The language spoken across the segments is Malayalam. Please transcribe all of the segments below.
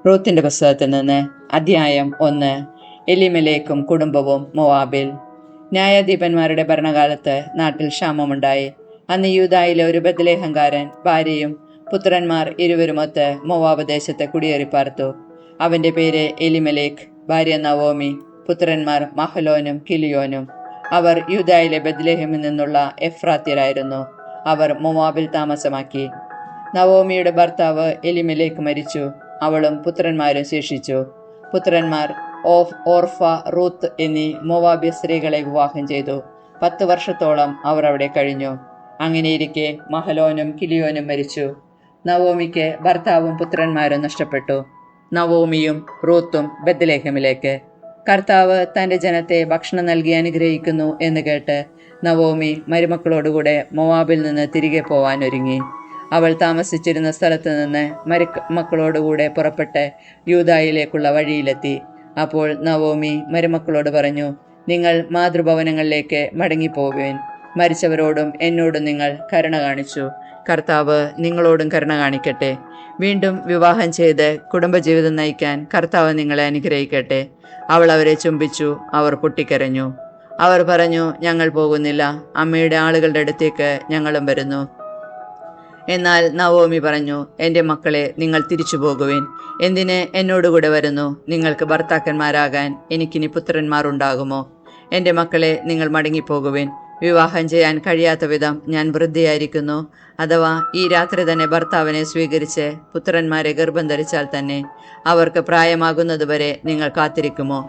റൂത്തിന്റെ പുസ്തകത്തിൽ നിന്ന് അധ്യായം 1. എലിമലേക്കും കുടുംബവും മോവാബിൽ. ന്യായാധിപന്മാരുടെ ഭരണകാലത്ത് നാട്ടിൽ ക്ഷാമമുണ്ടായി. അന്ന് യൂദായിലെ ഒരു ബത്ലേഹംകാരൻ ഭാര്യയും പുത്രന്മാർ ഇരുവരുമൊത്ത് മോവാബ് ദേശത്ത് കുടിയേറിപ്പാർത്തു. അവന്റെ പേര് എലിമലേക്ക്, ഭാര്യ നവോമി, പുത്രന്മാർ മഹലോനും കിലിയോനും. അവർ യൂദായിലെ ബത്ലേഹമിൽ നിന്നുള്ള എഫ്രാത്യരായിരുന്നു. അവർ മോവാബിൽ താമസമാക്കി. നവോമിയുടെ ഭർത്താവ് എലിമലേക്ക് മരിച്ചു. അവളും പുത്രന്മാരും ശേഷിച്ചു. പുത്രന്മാർ ഓർഫ, റൂത്ത് എന്നീ മോവാബ്യ സ്ത്രീകളെ വിവാഹം ചെയ്തു. 10 വർഷത്തോളം അവർ അവിടെ കഴിഞ്ഞു. അങ്ങനെയിരിക്കെ മഹലോനും കിലിയോനും മരിച്ചു. നവോമിക്ക് ഭർത്താവും പുത്രന്മാരും നഷ്ടപ്പെട്ടു. നവോമിയും റൂത്തും ബത്ലേഹമിലേക്ക്. കർത്താവ് തന്റെ ജനത്തെ ഭക്ഷണം നൽകി അനുഗ്രഹിക്കുന്നു എന്ന് കേട്ട് നവോമി മരുമക്കളോടുകൂടെ മോവാബിൽ നിന്ന് തിരികെ പോവാൻ ഒരുങ്ങി. അവൾ താമസിച്ചിരുന്ന സ്ഥലത്ത് നിന്ന് മരുമക്കളോടുകൂടെ പുറപ്പെട്ട് യൂദായിലേക്കുള്ള വഴിയിലെത്തി. അപ്പോൾ നവോമി മരുമക്കളോട് പറഞ്ഞു, നിങ്ങൾ മാതൃഭവനങ്ങളിലേക്ക് മടങ്ങിപ്പോവുവിൻ. മരിച്ചവരോടും എന്നോടും നിങ്ങൾ കരുണ കാണിച്ചു. കർത്താവ് നിങ്ങളോടും കരുണ കാണിക്കട്ടെ. വീണ്ടും വിവാഹം ചെയ്ത് കുടുംബജീവിതം നയിക്കാൻ കർത്താവ് നിങ്ങളെ അനുഗ്രഹിക്കട്ടെ. അവൾ അവരെ ചുംബിച്ചു. അവർ പൊട്ടിക്കരഞ്ഞു. അവർ പറഞ്ഞു, ഞങ്ങൾ പോകുന്നില്ല. അമ്മയുടെ ആളുകളുടെ അടുത്തേക്ക് ഞങ്ങളും വരുന്നു. എന്നാൽ നവോമി പറഞ്ഞു, എൻ്റെ മക്കളെ, നിങ്ങൾ തിരിച്ചു പോകുവിൻ. എന്തിന് എന്നോടുകൂടെ വരുന്നു? നിങ്ങൾക്ക് ഭർത്താക്കന്മാരാകാൻ എനിക്കിനി പുത്രന്മാർ ഉണ്ടാകുമോ? എൻ്റെ മക്കളെ, നിങ്ങൾ മടങ്ങിപ്പോകുവിൻ. വിവാഹം ചെയ്യാൻ കഴിയാത്ത വിധം ഞാൻ വൃദ്ധയായിരിക്കുന്നു. അഥവാ ഈ രാത്രി തന്നെ ഭർത്താവിനെ സ്വീകരിച്ച് പുത്രന്മാരെ ഗർഭം ധരിച്ചാൽ തന്നെ അവർക്ക് പ്രായമാകുന്നതുവരെ നിങ്ങൾ കാത്തിരിക്കുമോ?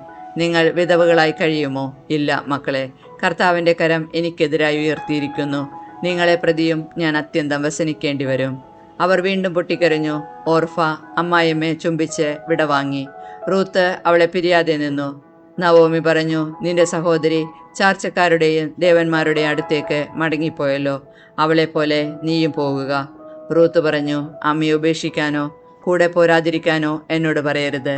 നിങ്ങൾ വിധവകളായി കഴിയുമോ? ഇല്ല മക്കളെ, കർത്താവിൻ്റെ കരം എനിക്കെതിരായി ഉയർത്തിയിരിക്കുന്നു. നിങ്ങളെ പ്രതിയും ഞാൻ അത്യന്തം വ്യസനിക്കേണ്ടി വരും. അവർ വീണ്ടും പൊട്ടിക്കരഞ്ഞു. ഓർഫ അമ്മായിയമ്മയെ ചുംബിച്ച് വിടവാങ്ങി. റൂത്ത് അവളെ പിരിയാതെ നിന്നു. നവോമി പറഞ്ഞു, നിന്റെ സഹോദരി ചാർച്ചക്കാരുടെയും ദേവന്മാരുടെയും അടുത്തേക്ക് മടങ്ങിപ്പോയല്ലോ. അവളെപ്പോലെ നീയും പോകുക. റൂത്ത് പറഞ്ഞു, അമ്മയെ ഉപേക്ഷിക്കാനോ കൂടെ പോരാതിരിക്കാനോ എന്നോട് പറയരുത്.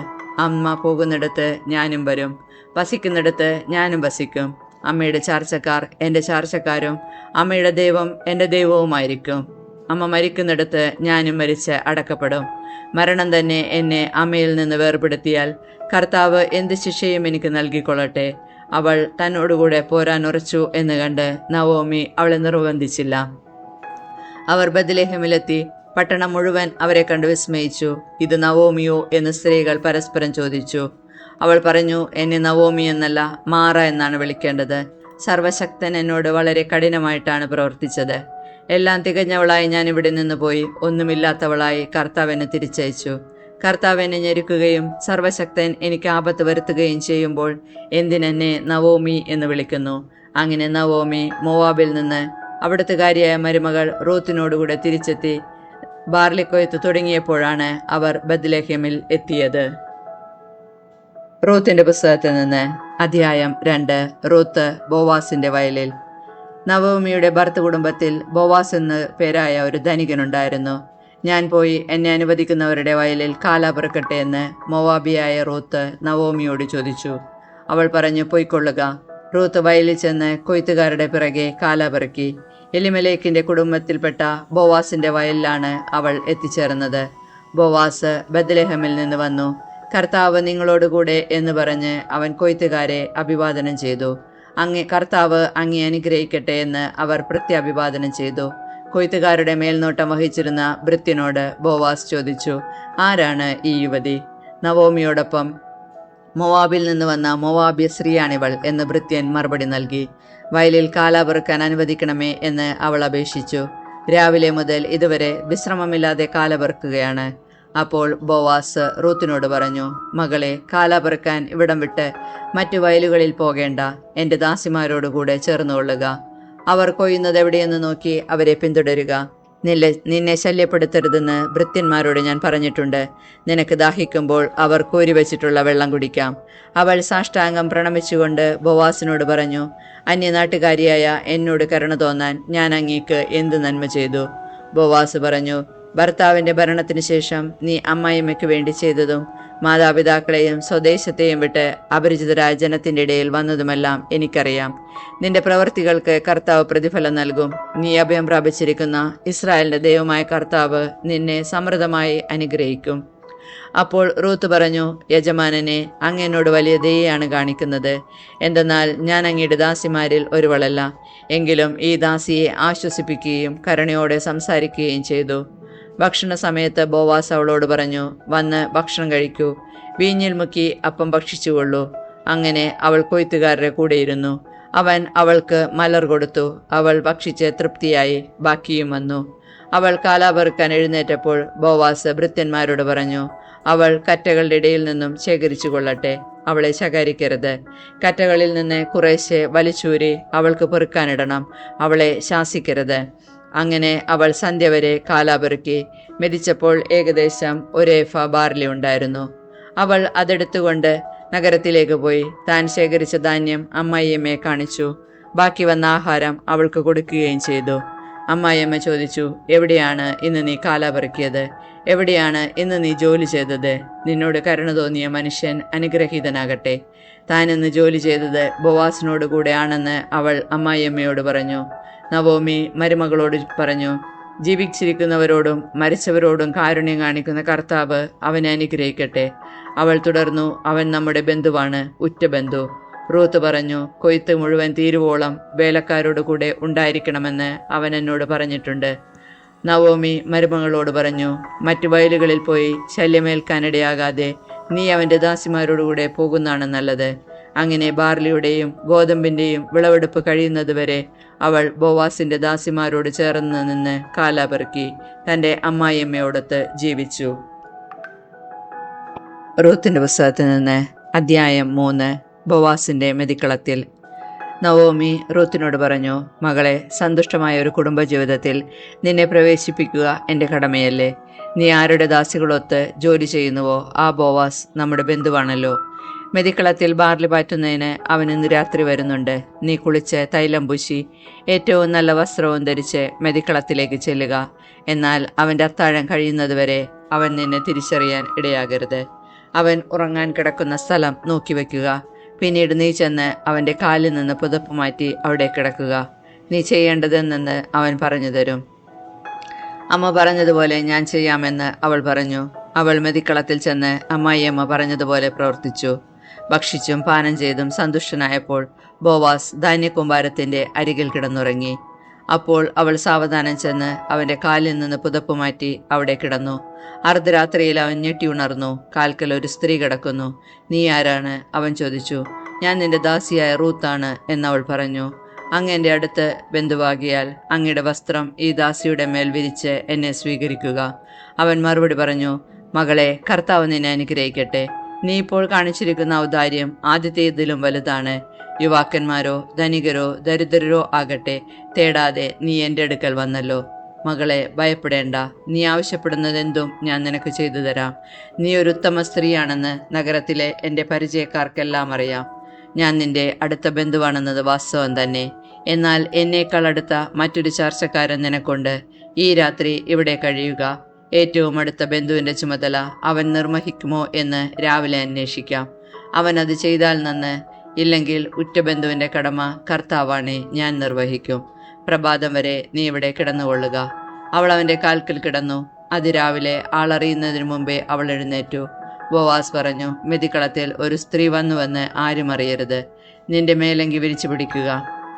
അമ്മ പോകുന്നിടത്ത് ഞാനും വരും, വസിക്കുന്നിടത്ത് ഞാനും വസിക്കും. അമ്മയുടെ ചാർച്ചക്കാർ എൻ്റെ ചാർച്ചക്കാരും അമ്മയുടെ ദൈവം എൻ്റെ ദൈവവുമായിരിക്കും. അമ്മ മരിക്കുന്നിടത്ത് ഞാനും മരിച്ച് അടക്കപ്പെടും. മരണം തന്നെ എന്നെ അമ്മയിൽ നിന്ന് വേർപെടുത്തിയാൽ കർത്താവ് എന്ത് ശിക്ഷയും എനിക്ക് നൽകിക്കൊള്ളട്ടെ. അവൾ തന്നോടുകൂടെ പോരാൻ ഉറച്ചു എന്ന് കണ്ട് നവോമി അവളെ നിർബന്ധിച്ചില്ല. അവർ ബത്ലേഹമിലെത്തി. പട്ടണം മുഴുവൻ അവരെ കണ്ട് വിസ്മയിച്ചു. ഇത് നവോമിയോ എന്ന് സ്ത്രീകൾ പരസ്പരം ചോദിച്ചു. അവൾ പറഞ്ഞു, എന്നെ നവോമി എന്നല്ല, മാറ എന്നാണ് വിളിക്കേണ്ടത്. സർവശക്തൻ എന്നോട് വളരെ കഠിനമായിട്ടാണ് പ്രവർത്തിച്ചത്. എല്ലാം തികഞ്ഞവളായി ഞാൻ ഇവിടെ നിന്ന് പോയി ഒന്നുമില്ലാത്തവളായി കർത്താവ് എന്നെ തിരിച്ചയച്ചു. കർത്താവ് എന്നെ ഞെരുക്കുകയും സർവശക്തൻ എനിക്ക് ആപത്ത് വരുത്തുകയും ചെയ്യുമ്പോൾ എന്തിനെന്നെ നവോമി എന്ന് വിളിക്കുന്നു? അങ്ങനെ നവോമി മോവാബിൽ നിന്ന് അവിടുത്തുകാരിയായ മരുമകൾ റൂത്തിനോടുകൂടെ തിരിച്ചെത്തി. ബാർലിക്കൊയ്ത്ത് തുടങ്ങിയപ്പോഴാണ് അവർ ബത്ലേഹേമിൽ എത്തിയത്. റൂത്തിന്റെ പുസ്തകത്തിൽ നിന്ന് അധ്യായം 2. റൂത്ത് ബോവാസിന്റെ വയലിൽ. നവോമിയുടെ ഭർത്തൃ കുടുംബത്തിൽ ബോവാസ് എന്ന് പേരായ ഒരു ധനികനുണ്ടായിരുന്നു. ഞാൻ പോയി എന്നെ അനുവദിക്കുന്നവരുടെ വയലിൽ കാലാപറക്കട്ടെ എന്ന് മോവാബിയായ റൂത്ത് നവോമിയോട് ചോദിച്ചു. അവൾ പറഞ്ഞു, പൊയ്ക്കൊള്ളുക. റൂത്ത് വയലിൽ ചെന്ന് കൊയ്ത്തുകാരുടെ പിറകെ കാലാപറക്കി. എലിമലേക്കിന്റെ കുടുംബത്തിൽപ്പെട്ട ബോവാസിന്റെ വയലിലാണ് അവൾ എത്തിച്ചേർന്നത്. ബോവാസ് ബത്ലേഹമിൽ നിന്ന് വന്നു. കർത്താവ് നിങ്ങളോടുകൂടെ എന്ന് പറഞ്ഞ് അവൻ കൊയ്ത്തുകാരെ അഭിവാദനം ചെയ്തു. കർത്താവ് അങ്ങേ അനുഗ്രഹിക്കട്ടെ എന്ന് അവർ പ്രത്യാഭിവാദനം ചെയ്തു. കൊയ്ത്തുകാരുടെ മേൽനോട്ടം വഹിച്ചിരുന്ന ഭൃത്യനോട് ബോവാസ് ചോദിച്ചു, ആരാണ് ഈ യുവതി? നവോമിയോടൊപ്പം മോവാബിൽ നിന്ന് വന്ന മോവാബ്യ സ്ത്രീയാണിവൾ എന്ന് ഭൃത്യൻ മറുപടി നൽകി. വയലിൽ കാലാപെറുക്കാൻ അനുവദിക്കണമേ എന്ന് അവൾ അപേക്ഷിച്ചു. രാവിലെ മുതൽ ഇതുവരെ വിശ്രമമില്ലാതെ കാലപെറുക്കുകയാണ്. അപ്പോൾ ബോവാസ് റൂത്തിനോട് പറഞ്ഞു, മകളെ, കാലാപെറുക്കാൻ ഇവിടം വിട്ട് മറ്റു വയലുകളിൽ പോകേണ്ട. എൻ്റെ ദാസിമാരോടുകൂടെ ചേർന്നുകൊള്ളുക. അവർ കൊയ്യുന്നത് എവിടെയെന്ന് നോക്കി അവരെ പിന്തുടരുക. നിന്നെ ശല്യപ്പെടുത്തരുതെന്ന് ഭൃത്യന്മാരോട് ഞാൻ പറഞ്ഞിട്ടുണ്ട്. നിനക്ക് ദാഹിക്കുമ്പോൾ അവർ കോരിവെച്ചിട്ടുള്ള വെള്ളം കുടിക്കാം. അവൾ സാഷ്ടാംഗം പ്രണമിച്ചുകൊണ്ട് ബോവാസിനോട് പറഞ്ഞു, അന്യനാട്ടുകാരിയായ എന്നോട് കരുണ തോന്നാൻ ഞാൻ അങ്ങേക്ക് എന്ത് നന്മ ചെയ്തു? ബോവാസ് പറഞ്ഞു, ഭർത്താവിൻ്റെ ഭരണത്തിന് ശേഷം നീ അമ്മായിമ്മയ്ക്ക് വേണ്ടി ചെയ്തതും മാതാപിതാക്കളെയും സ്വദേശത്തെയും വിട്ട് അപരിചിതരായ ജനത്തിൻ്റെ ഇടയിൽ വന്നതുമെല്ലാം എനിക്കറിയാം. നിന്റെ പ്രവൃത്തികൾക്ക് കർത്താവ് പ്രതിഫലം നൽകും. നീ അഭയം പ്രാപിച്ചിരിക്കുന്ന ഇസ്രായേലിൻ്റെ ദൈവമായ കർത്താവ് നിന്നെ സമൃദ്ധമായി അനുഗ്രഹിക്കും. അപ്പോൾ റൂത്ത് പറഞ്ഞു, യജമാനനെ, അങ്ങ് എന്നോട് വലിയ ദയയാണ് കാണിക്കുന്നത്. എന്തെന്നാൽ ഞാൻ അങ്ങയുടെ ദാസിമാരിൽ ഒരുവളല്ല. എങ്കിലും ഈ ദാസിയെ ആശ്വസിപ്പിക്കുകയും കരുണയോടെ സംസാരിക്കുകയും ചെയ്തു. ഭക്ഷണ സമയത്ത് ബോവാസ് അവളോട് പറഞ്ഞു, വന്ന് ഭക്ഷണം കഴിക്കൂ, വീഞ്ഞിൽ മുക്കി അപ്പം ഭക്ഷിച്ചുകൊള്ളൂ. അങ്ങനെ അവൾ കൊയ്ത്തുകാരുടെ കൂടെയിരുന്നു. അവൻ അവൾക്ക് മലർ കൊടുത്തു. അവൾ ഭക്ഷിച്ച് തൃപ്തിയായി. ബാക്കിയും വന്നു. അവൾ കാലാപെറുക്കാൻ എഴുന്നേറ്റപ്പോൾ ബോവാസ് ഭൃത്യന്മാരോട് പറഞ്ഞു, അവൾ കറ്റകളുടെ ഇടയിൽ നിന്നും ശേഖരിച്ചു കൊള്ളട്ടെ, അവളെ ശകാരിക്കരുത്. കറ്റകളിൽ നിന്ന് കുറേശ്ശെ വലിച്ചൂരി അവൾക്ക് പെറുക്കാനിടണം, അവളെ ശാസിക്കരുത്. അങ്ങനെ അവൾ സന്ധ്യ വരെ കാലാപെറുക്കി. മെതിച്ചപ്പോൾ ഏകദേശം 1 ഏഫ ബാർലി ഉണ്ടായിരുന്നു. അവൾ അതെടുത്തുകൊണ്ട് നഗരത്തിലേക്ക് പോയി താൻ ശേഖരിച്ച ധാന്യം അമ്മായിയമ്മയെ കാണിച്ചു. ബാക്കി വന്ന ആഹാരം അവൾക്ക് കൊടുക്കുകയും ചെയ്തു. അമ്മായിയമ്മ ചോദിച്ചു, എവിടെയാണ് ഇന്ന് നീ കാലാപെറുക്കിയത്? എവിടെയാണ് ഇന്ന് നീ ജോലി ചെയ്തത്? നിന്നോട് കരുണ തോന്നിയ മനുഷ്യൻ അനുഗ്രഹീതനാകട്ടെ. താൻ ഇന്ന് ജോലി ചെയ്തത് ബോവാസിനോട് കൂടെയാണെന്ന് അവൾ അമ്മായിയമ്മയോട് പറഞ്ഞു. നവോമി മരുമകളോട് പറഞ്ഞു, ജീവിച്ചിരിക്കുന്നവരോടും മരിച്ചവരോടും കാരുണ്യം കാണിക്കുന്ന കർത്താവ് അവനെ അനുഗ്രഹിക്കട്ടെ. അവൾ തുടർന്നു, അവൻ നമ്മുടെ ബന്ധുവാണ്, ഉറ്റ ബന്ധു. റൂത്ത് പറഞ്ഞു, കൊയ്ത്ത് മുഴുവൻ തീരുവോളം വേലക്കാരോട് കൂടെ ഉണ്ടായിരിക്കണമെന്ന് അവൻ എന്നോട് പറഞ്ഞിട്ടുണ്ട്. നവോമി മരുമകളോട് പറഞ്ഞു, മറ്റു വയലുകളിൽ പോയി ശല്യമേൽക്കാനിടയാകാതെ നീ അവൻ്റെ ദാസിമാരോടുകൂടെ പോകുന്നതാണ് നല്ലത്. അങ്ങനെ ബാർലിയുടെയും ഗോതമ്പിൻ്റെയും വിളവെടുപ്പ് കഴിയുന്നതുവരെ അവൾ ബോവാസിൻ്റെ ദാസിമാരോട് ചേർന്ന് നിന്ന് കാലാപെറുക്കി തൻ്റെ അമ്മായിയമ്മയോടൊത്ത് ജീവിച്ചു. റൂത്തിൻ്റെ പുസ്തകത്തിൽ നിന്ന് അധ്യായം 3. ബോവാസിൻ്റെ മെതിക്കളത്തിൽ. നവോമി റൂത്തിനോട് പറഞ്ഞു, മകളെ, സന്തുഷ്ടമായ ഒരു കുടുംബജീവിതത്തിൽ നിന്നെ പ്രവേശിപ്പിക്കുക എൻ്റെ കടമയല്ലേ? നീ ആരുടെ ദാസികളൊത്ത് ജോലി ചെയ്യുന്നുവോ ആ ബോവാസ് നമ്മുടെ ബന്ധുവാണല്ലോ. മെതിക്കളത്തിൽ ബാർലി പാറ്റുന്നതിന് അവൻ ഇന്ന് രാത്രി വരുന്നുണ്ട്. നീ കുളിച്ച് തൈലം പൂശി ഏറ്റവും നല്ല വസ്ത്രവും ധരിച്ച് മെതിക്കളത്തിലേക്ക് ചെല്ലുക. എന്നാൽ അവൻ്റെ അത്താഴം കഴിയുന്നതുവരെ അവൻ നിന്നെ തിരിച്ചറിയാൻ ഇടയാകരുത്. അവൻ ഉറങ്ങാൻ കിടക്കുന്ന സ്ഥലം നോക്കിവെക്കുക. പിന്നീട് നീ ചെന്ന് അവൻ്റെ കാലിൽ നിന്ന് പുതപ്പ് മാറ്റി അവിടെ കിടക്കുക. നീ ചെയ്യേണ്ടതെന്ന് അവൻ പറഞ്ഞു തരും. അമ്മ പറഞ്ഞതുപോലെ ഞാൻ ചെയ്യാമെന്ന് അവൾ പറഞ്ഞു. അവൾ മെതിക്കളത്തിൽ ചെന്ന് അമ്മായിയമ്മ പറഞ്ഞതുപോലെ പ്രവർത്തിച്ചു. ഭക്ഷിച്ചും പാനം ചെയ്തും സന്തുഷ്ടനായപ്പോൾ ബോവാസ് ധാന്യക്കൂമ്പാരത്തിൻ്റെ അരികിൽ കിടന്നുറങ്ങി. അപ്പോൾ അവൾ സാവധാനം ചെന്ന് അവൻ്റെ കാലിൽ നിന്ന് പുതപ്പ് മാറ്റി അവിടെ കിടന്നു. അർദ്ധരാത്രിയിൽ അവൻ ഞെട്ടി ഉണർന്നു. കാൽക്കൽ ഒരു സ്ത്രീ കിടക്കുന്നു. നീ ആരാണ്? അവൻ ചോദിച്ചു. ഞാൻ നിന്റെ ദാസിയായ റൂത്താണ് എന്നവൾ പറഞ്ഞു. അങ്ങ് എൻ്റെ അടുത്ത് ബന്ധുവാകിയാൽ അങ്ങയുടെ വസ്ത്രം ഈ ദാസിയുടെ മേൽ വിരിച്ച് എന്നെ സ്വീകരിക്കുക. അവൻ മറുപടി പറഞ്ഞു, മകളെ, കർത്താവ് നിന്നെ അനുഗ്രഹിക്കട്ടെ. നീ ഇപ്പോൾ കാണിച്ചിരിക്കുന്ന ഔദാര്യം ആദ്യത്തേതിലും വലുതാണ്. യുവാക്കന്മാരോ ധനികരോ ദരിദ്രരോ ആകട്ടെ തേടാതെ നീ എൻ്റെ അടുക്കൽ വന്നല്ലോ. മകളെ, ഭയപ്പെടേണ്ട. നീ ആവശ്യപ്പെടുന്നതെന്തും ഞാൻ നിനക്ക് ചെയ്തു തരാം. നീ ഒരു ഉത്തമ സ്ത്രീയാണെന്ന് നഗരത്തിലെ എൻ്റെ പരിചയക്കാർക്കെല്ലാം അറിയാം. ഞാൻ നിന്റെ അടുത്ത ബന്ധുവാണെന്നത് വാസ്തവം തന്നെ. എന്നാൽ എന്നേക്കാൾ അടുത്ത മറ്റൊരു ചർച്ചക്കാരൻ നിനക്കുണ്ട്. ഈ രാത്രി ഇവിടെ കഴിയുക. ഏറ്റവും അടുത്ത ബന്ധുവിൻ്റെ ചുമതല അവൻ നിർവഹിക്കുമോ എന്ന് രാവിലെ അന്വേഷിക്കാം. അവൻ അത് ചെയ്താൽ നന്ന്. ഇല്ലെങ്കിൽ ഉറ്റ ബന്ധുവിൻ്റെ കടമ കർത്താവാണേ ഞാൻ നിർവഹിക്കും. പ്രഭാതം വരെ നീ ഇവിടെ കിടന്നുകൊള്ളുക. അവൾ അവൻ്റെ കാൽക്കൽ കിടന്നു. അതിരാവിലെ ആളറിയുന്നതിന് മുമ്പേ അവൾ എഴുന്നേറ്റു. ബോവാസ് പറഞ്ഞു, മെതിക്കളത്തിൽ ഒരു സ്ത്രീ വന്നുവെന്ന് ആരും അറിയരുത്. നിന്റെ മേലങ്കി വിരിച്ചു പിടിക്കുക.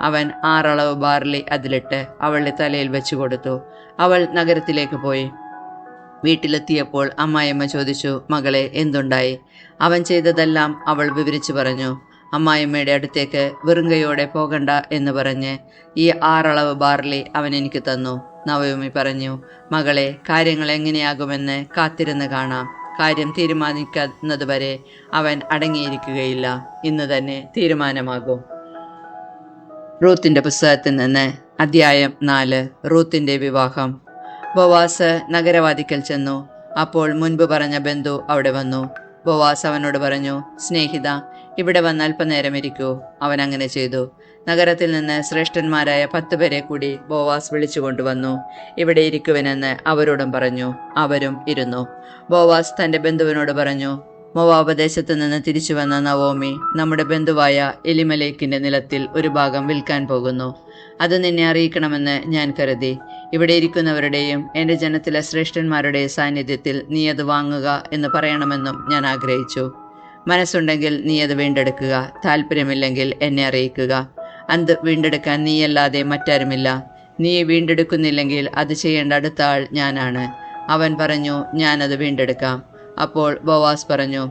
അവൻ 6 അളവ് ബാർലി അതിലിട്ട് അവളുടെ തലയിൽ വെച്ചു കൊടുത്തു. അവൾ നഗരത്തിലേക്ക് പോയി. വീട്ടിലെത്തിയപ്പോൾ അമ്മായിയമ്മ ചോദിച്ചു, മകളെ, എന്തുണ്ടായി? അവൻ ചെയ്തതെല്ലാം അവൾ വിവരിച്ചു പറഞ്ഞു. അമ്മായിയമ്മയുടെ അടുത്തേക്ക് വെറുങ്കയോടെ പോകണ്ട എന്ന് പറഞ്ഞ് ഈ 6 അളവ് ബാർലി അവൻ എനിക്ക് തന്നു. നവോമി പറഞ്ഞു, മകളെ, കാര്യങ്ങൾ എങ്ങനെയാകുമെന്ന് കാത്തിരുന്ന് കാണാം. കാര്യം തീരുമാനിക്കുന്നതുവരെ അവൻ അടങ്ങിയിരിക്കുകയില്ല. ഇന്ന് തന്നെ തീരുമാനമാകും. റൂത്തിൻ്റെ പുസ്തകത്തിൽ നിന്ന് അധ്യായം 4. റൂത്തിൻ്റെ വിവാഹം. ബോവാസ് നഗരവാതിക്കൽ ചെന്നു. അപ്പോൾ മുൻപ് പറഞ്ഞ ബന്ധു അവിടെ വന്നു. ബോവാസ് അവനോട് പറഞ്ഞു, സ്നേഹിത, ഇവിടെ വന്ന് അല്പനേരം ഇരിക്കൂ. അവൻ അങ്ങനെ ചെയ്തു. നഗരത്തിൽ നിന്ന് ശ്രേഷ്ഠന്മാരായ 10 പേരെ കൂടി ബോവാസ് വിളിച്ചു കൊണ്ടുവന്നു. ഇവിടെ ഇരിക്കുവനെന്ന് അവരോടും പറഞ്ഞു. അവരും ഇരുന്നു. ബോവാസ് തൻ്റെ ബന്ധുവിനോട് പറഞ്ഞു, മോവാബ് ദേശത്തു നിന്ന് തിരിച്ചു വന്ന നവോമി നമ്മുടെ ബന്ധുവായ എലിമലേക്കിന്റെ നിലത്തിൽ ഒരു ഭാഗം വിൽക്കാൻ പോകുന്നു. അത് നിന്നെ അറിയിക്കണമെന്ന് ഞാൻ കരുതി. ഇവിടെ ഇരിക്കുന്നവരുടെയും എൻ്റെ ജനത്തിലെ ശ്രേഷ്ഠന്മാരുടെയും സാന്നിധ്യത്തിൽ നീ അത് വാങ്ങുക എന്ന് പറയണമെന്നും ഞാൻ ആഗ്രഹിച്ചു. മനസ്സുണ്ടെങ്കിൽ നീ അത് വീണ്ടെടുക്കുക, താല്പര്യമില്ലെങ്കിൽ എന്നെ അറിയിക്കുക. അത് വീണ്ടെടുക്കാൻ നീയല്ലാതെ മറ്റാരുമില്ല. നീ വീണ്ടെടുക്കുന്നില്ലെങ്കിൽ അത് ചെയ്യേണ്ട അടുത്ത ആൾ ഞാനാണ്. അവൻ പറഞ്ഞു, ഞാനത് വീണ്ടെടുക്കാം. അപ്പോൾ ബോവാസ് പറഞ്ഞു,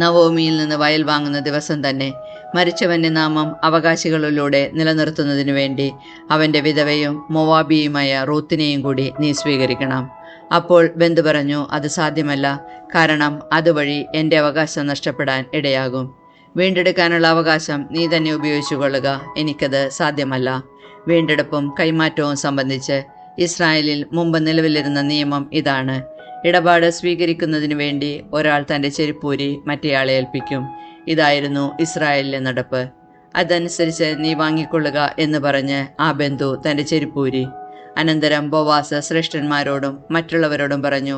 നവോമിയിൽ നിന്ന് വയൽ വാങ്ങുന്ന ദിവസം തന്നെ മരിച്ചവന്റെ നാമം അവകാശികളിലൂടെ നിലനിർത്തുന്നതിനു വേണ്ടി അവന്റെ വിധവയും മോവാബിയുമായ റൂത്തിനെയും കൂടി നീ സ്വീകരിക്കണം. അപ്പോൾ ബന്ധു പറഞ്ഞു, അത് സാധ്യമല്ല, കാരണം അതുവഴി എൻ്റെ അവകാശം നഷ്ടപ്പെടാൻ ഇടയാകും. വീണ്ടെടുക്കാനുള്ള അവകാശം നീ തന്നെ ഉപയോഗിച്ചു കൊള്ളുക, എനിക്കത് സാധ്യമല്ല. വീണ്ടെടുപ്പും കൈമാറ്റവും സംബന്ധിച്ച് ഇസ്രായേലിൽ മുമ്പ് നിലവിലിരുന്ന നിയമം ഇതാണ്: ഇടപാട് സ്വീകരിക്കുന്നതിനു വേണ്ടി ഒരാൾ തൻ്റെ ചെരുപ്പൂരി മറ്റേയാളെ ഏൽപ്പിക്കും. ഇതായിരുന്നു ഇസ്രായേലിലെ നടപ്പ്. അതനുസരിച്ച് നീ വാങ്ങിക്കൊള്ളുക എന്ന് പറഞ്ഞ് ആ ബന്ധു തൻ്റെ ചെരുപ്പൂരി. അനന്തരം ബോവാസ് ശ്രേഷ്ഠന്മാരോടും മറ്റുള്ളവരോടും പറഞ്ഞു,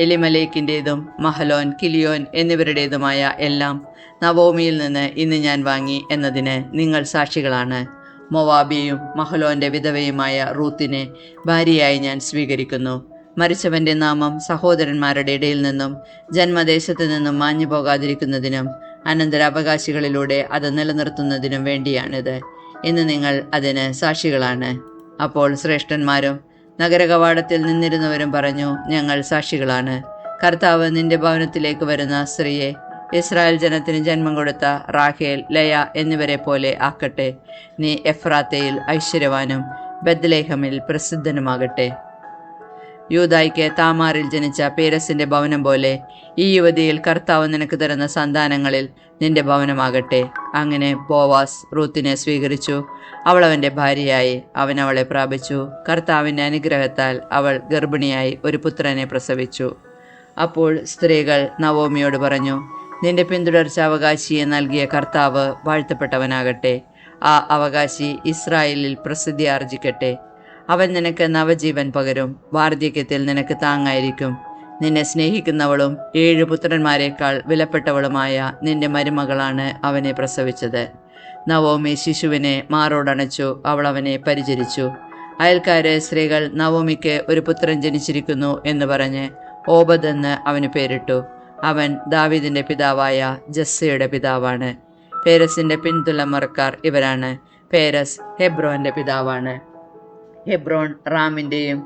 എലിമലേക്കിൻ്റെതും മഹലോൻ, കിലിയോൻ എന്നിവരുടേതുമായ എല്ലാം നവോമിയിൽ നിന്ന് ഇന്ന് ഞാൻ വാങ്ങി എന്നതിന് നിങ്ങൾ സാക്ഷികളാണ്. മോവാബിയും മഹലോന്റെ വിധവയുമായ റൂത്തിനെ ഭാര്യയായി ഞാൻ സ്വീകരിക്കുന്നു. മരിച്ചവന്റെ നാമം സഹോദരന്മാരുടെ ഇടയിൽ നിന്നും ജന്മദേശത്തു നിന്നും മാഞ്ഞു പോകാതിരിക്കുന്നതിനും അനന്തരാവകാശികളിലൂടെ അത് നിലനിർത്തുന്നതിനും വേണ്ടിയാണിത്. ഇന്ന് നിങ്ങൾ അതിന് സാക്ഷികളാണ്. അപ്പോൾ ശ്രേഷ്ഠന്മാരും നഗരകവാടത്തിൽ നിന്നിരുന്നവരും പറഞ്ഞു, ഞങ്ങൾ സാക്ഷികളാണ്. കർത്താവ് നിന്റെ ഭവനത്തിലേക്ക് വരുന്ന സ്ത്രീയെ ഇസ്രായേൽ ജനത്തിന് ജന്മം കൊടുത്ത റാഹേൽ, ലയ എന്നിവരെ പോലെ ആക്കട്ടെ. നീ എഫ്രാത്തയിൽ ഐശ്വര്യവാനും ബത്ലേഹമിൽ പ്രസിദ്ധനുമാകട്ടെ. യൂദായ്ക്ക് താമാറിൽ ജനിച്ച പേരസിന്റെ ഭവനം പോലെ ഈ യുവതിയിൽ കർത്താവ് നിനക്ക് തരുന്ന സന്താനങ്ങളിൽ നിന്റെ ഭവനമാകട്ടെ. അങ്ങനെ ബോവാസ് റൂത്തിനെ സ്വീകരിച്ചു. അവൾ അവൻ്റെ ഭാര്യയായി. അവൻ അവളെ പ്രാപിച്ചു. കർത്താവിൻ്റെ അനുഗ്രഹത്താൽ അവൾ ഗർഭിണിയായി ഒരു പുത്രനെ പ്രസവിച്ചു. അപ്പോൾ സ്ത്രീകൾ നവോമിയോട് പറഞ്ഞു, നിന്റെ പിന്തുടർച്ച അവകാശിയെ നൽകിയ കർത്താവ് വാഴ്ത്തപ്പെട്ടവനാകട്ടെ. ആ അവകാശി ഇസ്രായേലിൽ പ്രസിദ്ധി ആർജിക്കട്ടെ. അവൻ നിനക്ക് നവജീവൻ പകരും. വാർദ്ധക്യത്തിൽ നിനക്ക് താങ്ങായിരിക്കും. നിന്നെ സ്നേഹിക്കുന്നവളും 7 പുത്രന്മാരെക്കാൾ വിലപ്പെട്ടവളുമായ നിന്റെ മരുമകളാണ് അവനെ പ്രസവിച്ചത്. നവോമി ശിശുവിനെ മാറോടണച്ചു. അവൾ അവനെ പരിചരിച്ചു. അയൽക്കാരെ സ്ത്രീകൾ നവോമിക്ക് ഒരു പുത്രൻ ജനിച്ചിരിക്കുന്നു എന്ന് പറഞ്ഞ് ഓബദ് എന്ന് അവന് പേരിട്ടു. അവൻ ദാവീദിന്റെ പിതാവായ ജസ്സയുടെ പിതാവാണ്. പേരസിന്റെ പിന്തുലമറക്കാർ ഇവരാണ്. പേരസ് ഹെബ്രോന്റെ പിതാവാണ്. ഹെബ്രോൻ റാമിൻ്റെയും,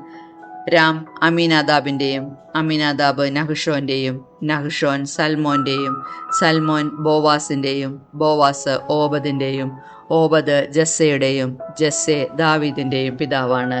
രാം അമീനാദാബിൻ്റെയും, അമീനാദാബ് നഹ്ഷോൻ്റെയും, നഹ്ഷോൻ സൽമോൻ്റെയും, സൽമോൻ ബോവാസിൻ്റെയും, ബോവാസ് ഓബദിൻ്റെയും, ഓബദ് ജസ്സയുടെയും, ജസ്സെ ദാവീദിൻ്റെയും പിതാവാണ്.